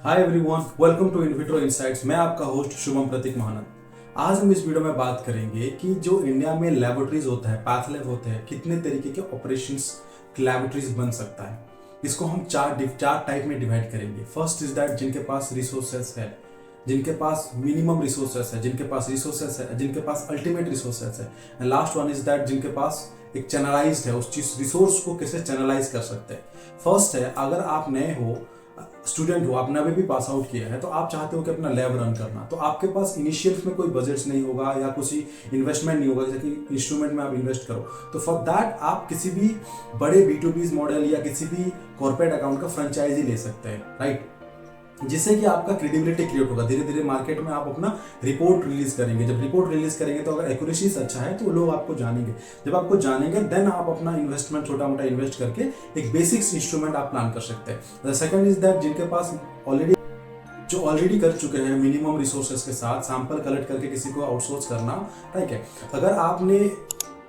Hi everyone, welcome to In Vitro Insights. मैं आपका host Shubham प्रतीक महानंद। आज हम इस वीडियो में बात करेंगे कि जो इंडिया में लेबोरेटरीज होता है, पैथ लैब होते हैं, कितने तरीके के ऑपरेशंस लेबोरेटरीज बन सकता है। इसको हम चार टाइप में डिवाइड करेंगे। फर्स्ट इज दैट जिनके पास रिसोर्सेस है, जिनके पास मिनिमम रिसोर्सेस है, जिनके पास रिसोर्सेस है, जिनके पास अल्टीमेट रिसोर्सेस है। And last one is that जिनके पास एक चैनलाइज्ड है, उस चीज रिसोर्स को कैसे चैनलाइज कर सकते हैं। फर्स्ट है, अगर आप नए हो, स्टूडेंट हो, आपने अभी भी पास आउट किया है, तो आप चाहते हो कि अपना लैब रन करना, तो आपके पास इनिशियल्स में कोई बजट्स नहीं होगा या कुछ इन्वेस्टमेंट नहीं होगा, जैसे कि इंस्ट्रूमेंट में आप इन्वेस्ट करो, तो फॉर दैट आप किसी भी बड़े B2B मॉडल या किसी भी कॉर्पोरेट अकाउंट का फ्रेंचाइजी ले सकते हैं, राइट। जिससे कि आपका क्रेडिबिलिटी क्रिएट होगा। धीरे धीरे मार्केट में आप अपना रिपोर्ट रिलीज करेंगे। जब रिपोर्ट रिलीज करेंगे तो अगर एक्यूरेसी अच्छा है तो लोग आपको जानेंगे। जब आपको जानेंगे देन आप अपना इन्वेस्टमेंट छोटा मोटा इन्वेस्ट करके एक बेसिक्स इंस्ट्रूमेंट आप प्लान कर सकते हैं। द सेकंड इज दैट जिनके पास ऑलरेडी कर चुके हैं मिनिमम रिसोर्सेज के साथ सैंपल कलेक्ट करके किसी को आउटसोर्स करना, ठीक है। अगर आपने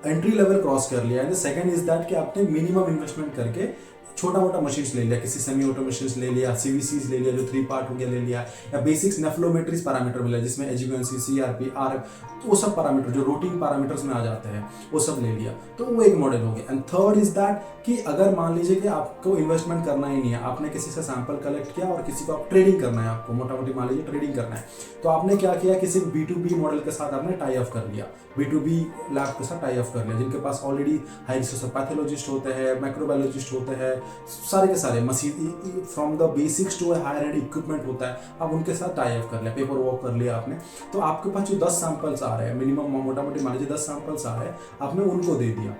एंट्री लेवल क्रॉस कर लिया है, सेकंड इज दैट कि आपने मिनिमम इन्वेस्टमेंट करके छोटा मोटा मशीन्स ले लिया, किसी सेमी ऑटोमेशंस ले लिया, CVCs ले लिया जो 3 पार्ट हो गया ले लिया, या बेसिक्स नेफ्लोमेट्रीज पैरामीटर मिला जिसमें HbA1c, CRP, RF, तो वो सब पैरामीटर जो रूटीन पैरामीटर्स में आ जाते हैं वो सब ले लिया, तो वो एक मॉडल हो गया। एंड थर्ड इज दैट कि अगर मान लीजिए कि आपको इन्वेस्टमेंट करना ही नहीं है, आपने किसी से सैंपल कलेक्ट किया और किसी को आप ट्रेडिंग करना है, आपको मोटा मोटी मान लीजिए ट्रेडिंग करना है, तो आपने क्या किया, किसी B2B मॉडल के साथ आपने टाई अप कर लिया, B2B लैब के साथ टाई अप कर लिया, जिनके पास ऑलरेडी हाई रिसोर्स पैथोलॉजिस्ट होते हैं, माइक्रोबायोलॉजिस्ट होते हैं, सारे के सारे machine from the basics to higher end equipment होता है, आप उनके साथ टाई अप कर लिया, पेपर वर्क कर लिया आपने, तो आपके पास जो 10 सैंपल्स आ रहे हैं, मिनिमम मोटा मोटी मान लीजिए 10 सैंपल्स आ रहे हैं, आपने उनको दे दिया,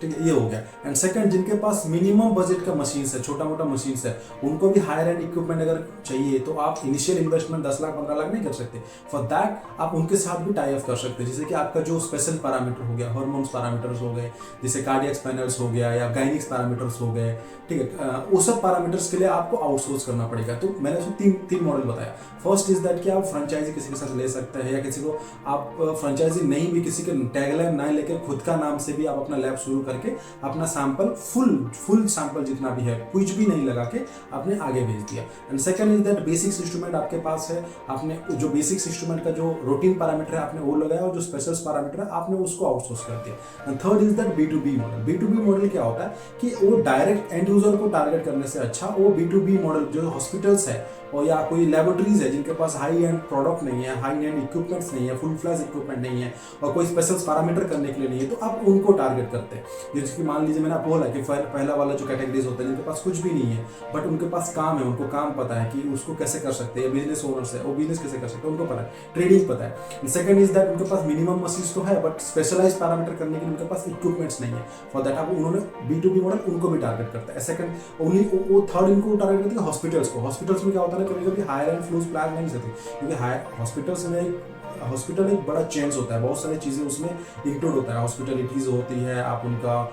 ठीक है, ये हो गया। एंड सेकंड, जिनके पास मिनिमम बजट का मशीन्स है, छोटा मोटा मशीन्स है, उनको भी हायर एंड इक्विपमेंट अगर चाहिए तो आप इनिशियल इन्वेस्टमेंट 10 लाख 15 लाख नहीं कर सकते। फॉर दैट आप उनके साथ भी टाई अप कर सकते हैं, जैसे कि आपका जो स्पेशल पैरामीटर हो गया, हार्मोन्स पैरामीटर्स हो गए, जैसे कार्डियक पैनल्स हो गया या गाइनिक्स पैरामीटर्स हो गए, ठीक है, वो सब पैरामीटर्स के लिए आपको आउटसोर्स करना पड़ेगा। तो मैंने उसको तीन मॉडल बताया। फर्स्ट इज दैट कि आप फ्रेंचाइजी किसी के साथ ले सकते हैं, या किसी को आप फ्रेंचाइजी नहीं भी किसी के टैगलाइन ना लेकर खुद का नाम से भी आप अपना लैब शुरू करके अपना सैंपल फुल सैंपल जितना भी है कुछ भी नहीं लगा के आपने आगे भेज दिया। And second is that basics instrument आपके पास है, आपने जो बेसिक्स इंस्ट्रूमेंट का जो रूटीन पैरामीटर है आपने वो लगाया, और जो स्पेशल पैरामीटर है आपने उसको आउटसोर्स कर दिया। And third is that B2B model. B2B model क्या होता है कि वो डायरेक्ट एंड यूजर को टारगेट करने से अच्छा वो B2B मॉडल जो हॉस्पिटल्स है और या कोई लेबोरेटरीज है जिनके पास हाई एंड प्रोडक्ट नहीं है, हाई एंड इक्विपमेंट्स नहीं है, फुल फ्लैश इक्विपमेंट नहीं है और कोई स्पेशल पैरामीटर करने के लिए नहीं है, तो आप उनको टारगेट करते हैं। जैसे कि मान लीजिए मैंने आपको बोला कि पहला वाला जो कैटेगरीज होता है जिनके पास कुछ भी नहीं है बट उनके पास काम है, उनको काम पता है कि उसको कैसे कर सकते हैं, बिजनेस ओनर्स है वो बिजनेस कैसे कर सकते हैं उनको पता है, ट्रेडिंग पता है। सेकंड इज दैट उनके पास मिनिमम मशीन्स तो है बट स्पेशलाइज पैरामीटर करने के लिए उनके पास इक्विपमेंट्स नहीं है। फॉर दैट आप उन्होंने B2B मॉडल उनको भी टारगेट करता है। सेकंड ओनली वो थर्ड इनको टारगेट करते हैं हॉस्पिटल्स को। हॉस्पिटल्स में क्या होता है ना, कभी कभी हायर एंड फ्लूज प्लान नहीं सकते, क्योंकि हॉस्पिटल्स में हॉस्पिटल एक बड़ा चेंज होता है, बहुत सारी चीज़ें उसमें इंक्लूड होता है, हॉस्पिटलिटीज होती है, आप उनका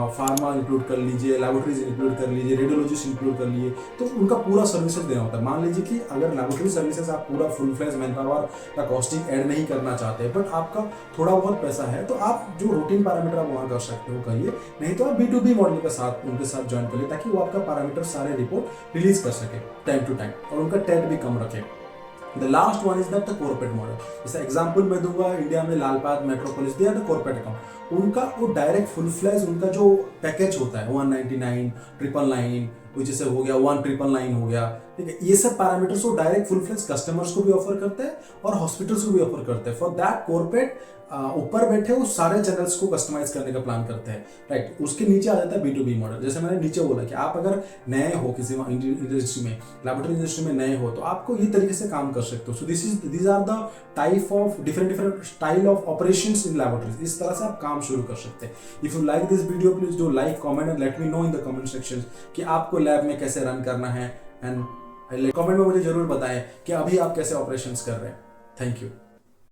फार्मा इंक्लूड कर लीजिए, लेबोरेटरीज इंक्लूड कर लीजिए, रेडियोलॉजिस्ट इंक्लूड कर लिए, तो उनका पूरा सर्विसेज देना होता है। मान लीजिए कि अगर लेबोरेटरी सर्विसेज आप पूरा फुल फ्लेज मैन पावर का कॉस्टिंग ऐड नहीं करना चाहते बट आपका थोड़ा बहुत पैसा है, तो आप जो रूटीन पैरामीटर आप वहाँ कर सकते हो करिए, नहीं तो आप B2B मॉडल के साथ उनके साथ ज्वाइन करिए ताकि वो आपका पैरामीटर सारे रिपोर्ट रिलीज कर सके टाइम टू टाइम और उनका टेट भी कम रखे। The last one is that the corporate model. जैसे एग्जांपल मैं दूंगा, इंडिया में Lalpath metropolis they the corporate account, उनका वो डायरेक्ट फुल फ्लैश उनका जो पैकेज होता है 199, 999, वो जैसे हो गया 1999 हो गया, ठीक है, ये सब पैरामीटर्स वो डायरेक्ट फुल फ्लैश कस्टमर्स को भी ऑफर करते हैं और हॉस्पिटल्स को भी ऑफर करते हैं। फॉर दैट कॉर्पोरेट ऊपर बैठे वो सारे चैनल्स को कस्टमाइज करने का प्लान करते हैं, राइट। उसके नीचे आ जाता है B2B मॉडल। जैसे मैंने नीचे बोला कि आप अगर नए हो किसी इंडस्ट्री में, लैबोरेटरी इंडस्ट्री में नए हो, तो आपको ये तरीके से काम कर सकते हो। So these are the type of different style of operations in laboratories. इस तरह से आप काम शुरू कर सकते हैं। If you like this video please do like, comment and let me know in the comment section कि आपको लैब में कैसे रन करना है, एंड कमेंट में मुझे जरूर बताएं कि अभी आप कैसे ऑपरेशंस कर रहे हैं। Thank you.